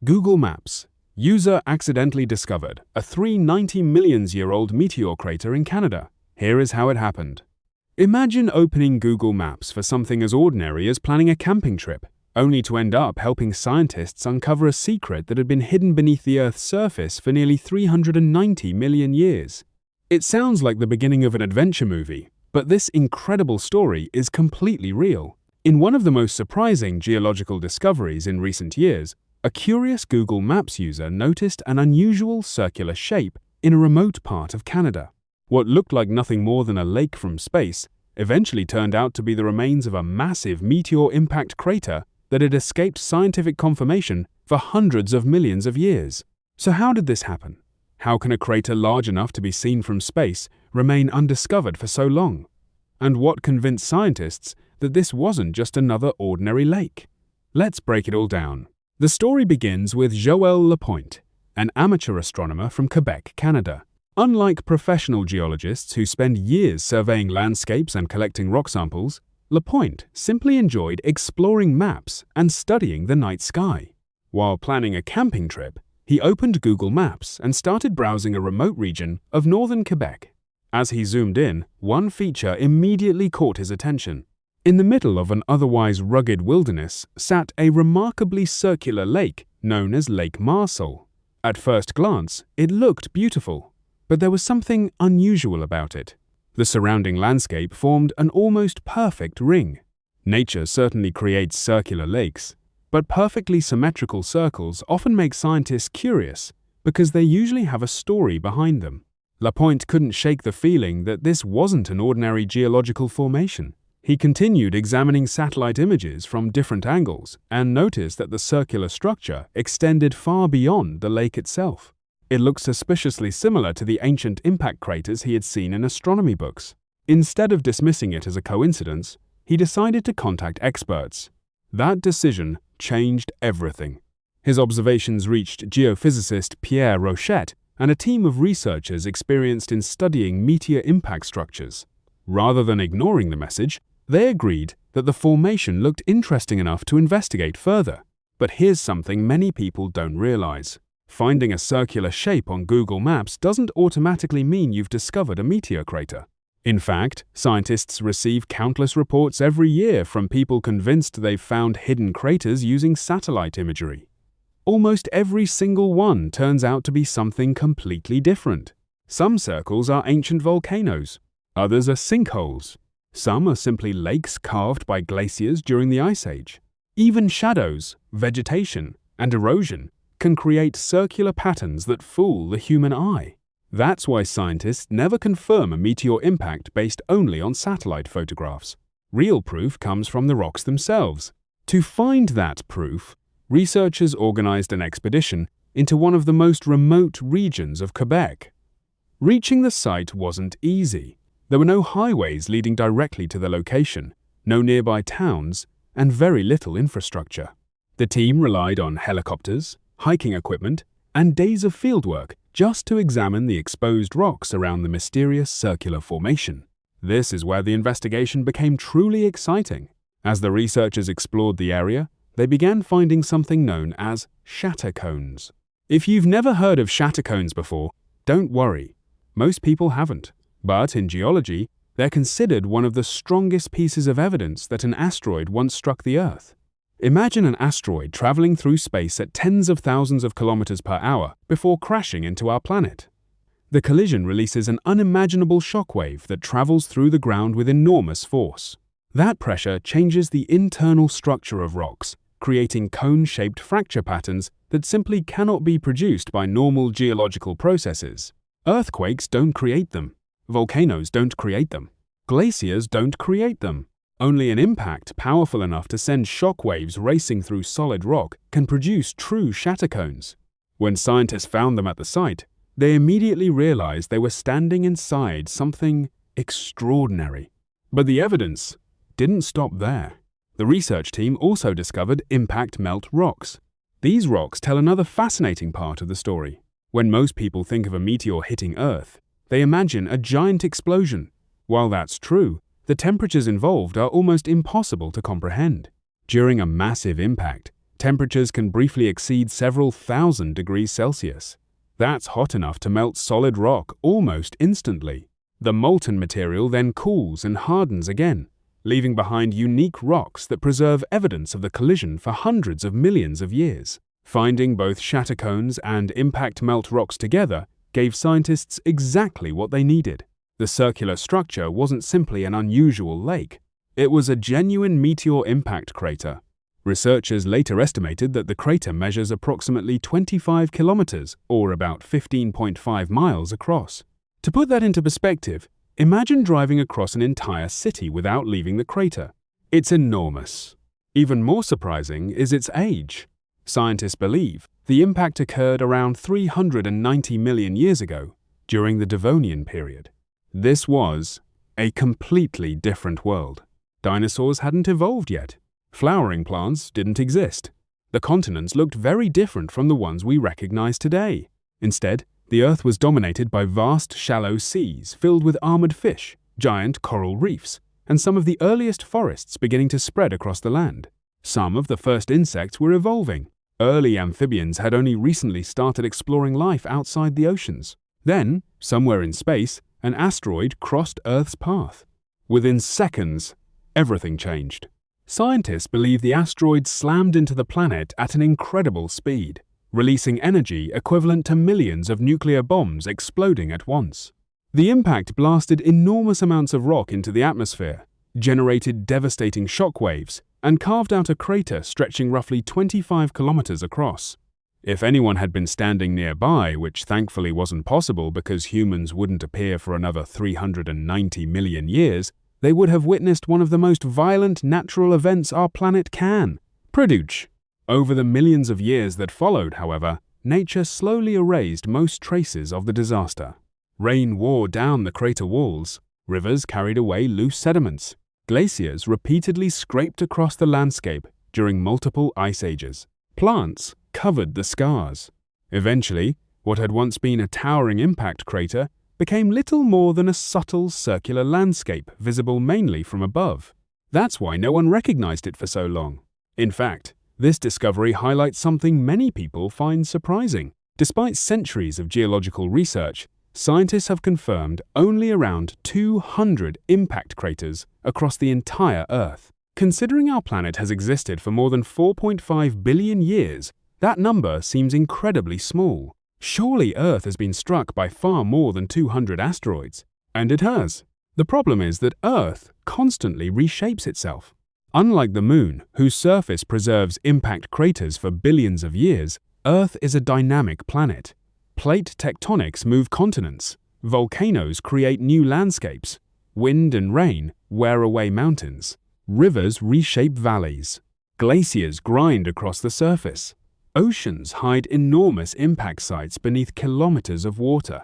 Google Maps. User accidentally discovered a 390 million-year-old meteor crater in Canada. Here is how it happened. Imagine opening Google Maps for something as ordinary as planning a camping trip, only to end up helping scientists uncover a secret that had been hidden beneath the Earth's surface for nearly 390 million years. It sounds like the beginning of an adventure movie, but this incredible story is completely real. In one of the most surprising geological discoveries in recent years, a curious Google Maps user noticed an unusual circular shape in a remote part of Canada. What looked like nothing more than a lake from space eventually turned out to be the remains of a massive meteor impact crater that had escaped scientific confirmation for hundreds of millions of years. So how did this happen? How can a crater large enough to be seen from space remain undiscovered for so long? And what convinced scientists that this wasn't just another ordinary lake? Let's break it all down. The story begins with Joël Lapointe, an amateur astronomer from Quebec, Canada. Unlike professional geologists who spend years surveying landscapes and collecting rock samples, Lapointe simply enjoyed exploring maps and studying the night sky. While planning a camping trip, he opened Google Maps and started browsing a remote region of northern Quebec. As he zoomed in, one feature immediately caught his attention. In the middle of an otherwise rugged wilderness sat a remarkably circular lake known as Lake Marsal. At first glance, it looked beautiful, but there was something unusual about it. The surrounding landscape formed an almost perfect ring. Nature certainly creates circular lakes, but perfectly symmetrical circles often make scientists curious because they usually have a story behind them. Lapointe couldn't shake the feeling that this wasn't an ordinary geological formation. He continued examining satellite images from different angles and noticed that the circular structure extended far beyond the lake itself. It looked suspiciously similar to the ancient impact craters he had seen in astronomy books. Instead of dismissing it as a coincidence, he decided to contact experts. That decision changed everything. His observations reached geophysicist Pierre Rochette and a team of researchers experienced in studying meteor impact structures. Rather than ignoring the message, they agreed that the formation looked interesting enough to investigate further. But here's something many people don't realize. Finding a circular shape on Google Maps doesn't automatically mean you've discovered a meteor crater. In fact, scientists receive countless reports every year from people convinced they've found hidden craters using satellite imagery. Almost every single one turns out to be something completely different. Some circles are ancient volcanoes, others are sinkholes. Some are simply lakes carved by glaciers during the Ice Age. Even shadows, vegetation, and erosion can create circular patterns that fool the human eye. That's why scientists never confirm a meteor impact based only on satellite photographs. Real proof comes from the rocks themselves. To find that proof, researchers organized an expedition into one of the most remote regions of Quebec. Reaching the site wasn't easy. There were no highways leading directly to the location, no nearby towns, and very little infrastructure. The team relied on helicopters, hiking equipment, and days of fieldwork just to examine the exposed rocks around the mysterious circular formation. This is where the investigation became truly exciting. As the researchers explored the area, they began finding something known as shatter cones. If you've never heard of shatter cones before, don't worry. Most people haven't. But in geology, they're considered one of the strongest pieces of evidence that an asteroid once struck the Earth. Imagine an asteroid traveling through space at tens of thousands of kilometers per hour before crashing into our planet. The collision releases an unimaginable shockwave that travels through the ground with enormous force. That pressure changes the internal structure of rocks, creating cone-shaped fracture patterns that simply cannot be produced by normal geological processes. Earthquakes don't create them. Volcanoes don't create them. Glaciers don't create them. Only an impact powerful enough to send shockwaves racing through solid rock can produce true shatter cones. When scientists found them at the site, they immediately realized they were standing inside something extraordinary. But the evidence didn't stop there. The research team also discovered impact melt rocks. These rocks tell another fascinating part of the story. When most people think of a meteor hitting Earth, they imagine a giant explosion. While that's true, the temperatures involved are almost impossible to comprehend. During a massive impact, Temperatures can briefly exceed several thousand degrees Celsius. That's hot enough to melt solid rock almost instantly. The molten material then cools and hardens again, leaving behind unique rocks that preserve evidence of the collision for hundreds of millions of years. Finding both shatter cones and impact melt rocks together gave scientists exactly what they needed. The circular structure wasn't simply an unusual lake. It was a genuine meteor impact crater. Researchers later estimated that the crater measures approximately 25 kilometers, or about 15.5 miles across. To put that into perspective, imagine driving across an entire city without leaving the crater. It's enormous. Even more surprising is its age. Scientists believe the impact occurred around 390 million years ago, during the Devonian period. This was a completely different world. Dinosaurs hadn't evolved yet. Flowering plants didn't exist. The continents looked very different from the ones we recognize today. Instead, the Earth was dominated by vast, shallow seas filled with armored fish, giant coral reefs, and some of the earliest forests beginning to spread across the land. Some of the first insects were evolving. Early amphibians had only recently started exploring life outside the oceans. Then, somewhere in space, an asteroid crossed Earth's path. Within seconds, everything changed. Scientists believe the asteroid slammed into the planet at an incredible speed, releasing energy equivalent to millions of nuclear bombs exploding at once. The impact blasted enormous amounts of rock into the atmosphere, generated devastating shock waves, and carved out a crater stretching roughly 25 kilometers across. If anyone had been standing nearby, which thankfully wasn't possible because humans wouldn't appear for another 390 million years, they would have witnessed one of the most violent natural events our planet can produce. Over the millions of years that followed, however, nature slowly erased most traces of the disaster. Rain wore down the crater walls, rivers carried away loose sediments, glaciers repeatedly scraped across the landscape during multiple ice ages. Plants covered the scars. Eventually, what had once been a towering impact crater became little more than a subtle circular landscape visible mainly from above. That's why no one recognized it for so long. In fact, this discovery highlights something many people find surprising. Despite centuries of geological research, scientists have confirmed only around 200 impact craters across the entire Earth. Considering our planet has existed for more than 4.5 billion years, that number seems incredibly small. Surely Earth has been struck by far more than 200 asteroids. And it has. The problem is that Earth constantly reshapes itself. Unlike the Moon, whose surface preserves impact craters for billions of years, Earth is a dynamic planet. Plate tectonics move continents. Volcanoes create new landscapes. Wind and rain wear away mountains. Rivers reshape valleys. Glaciers grind across the surface. Oceans hide enormous impact sites beneath kilometers of water.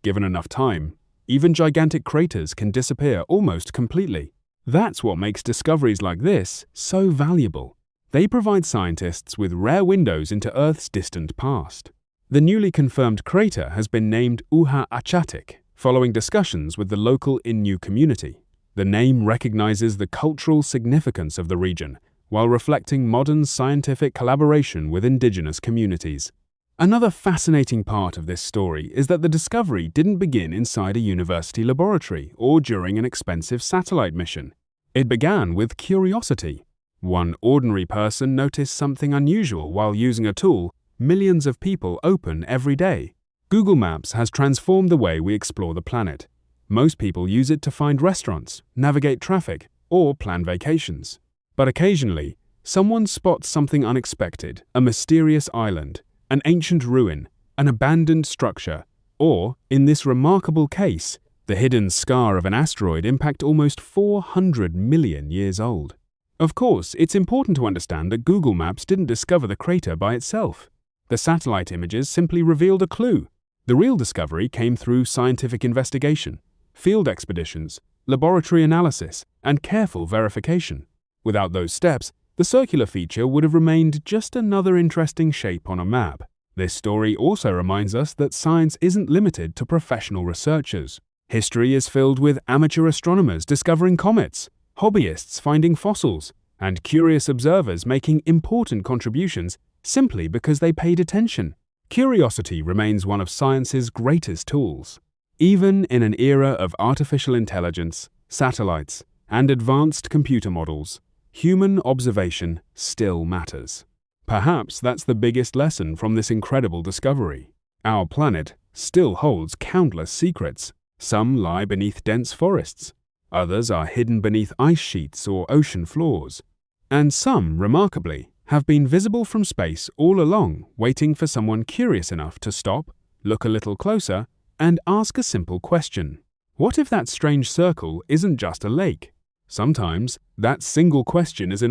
Given enough time, even gigantic craters can disappear almost completely. That's what makes discoveries like this so valuable. They provide scientists with rare windows into Earth's distant past. The newly confirmed crater has been named Uhackatik, following discussions with the local Innu community. The name recognizes the cultural significance of the region, while reflecting modern scientific collaboration with indigenous communities. Another fascinating part of this story is that the discovery didn't begin inside a university laboratory or during an expensive satellite mission. It began with curiosity. One ordinary person noticed something unusual while using a tool millions of people open every day. Google Maps has transformed the way we explore the planet. Most people use it to find restaurants, navigate traffic, or plan vacations. But occasionally, someone spots something unexpected, a mysterious island, an ancient ruin, an abandoned structure, or, in this remarkable case, the hidden scar of an asteroid impact almost 400 million years old. Of course, it's important to understand that Google Maps didn't discover the crater by itself. The satellite images simply revealed a clue. The real discovery came through scientific investigation, field expeditions, laboratory analysis, and careful verification. Without those steps, the circular feature would have remained just another interesting shape on a map. This story also reminds us that science isn't limited to professional researchers. History is filled with amateur astronomers discovering comets, hobbyists finding fossils, and curious observers making important contributions simply because they paid attention. Curiosity remains one of science's greatest tools. Even in an era of artificial intelligence, satellites, and advanced computer models, human observation still matters. Perhaps that's the biggest lesson from this incredible discovery. Our planet still holds countless secrets. Some lie beneath dense forests, others are hidden beneath ice sheets or ocean floors, and some, remarkably, have been visible from space all along, waiting for someone curious enough to stop, look a little closer, and ask a simple question. What if that strange circle isn't just a lake? Sometimes that single question is enough.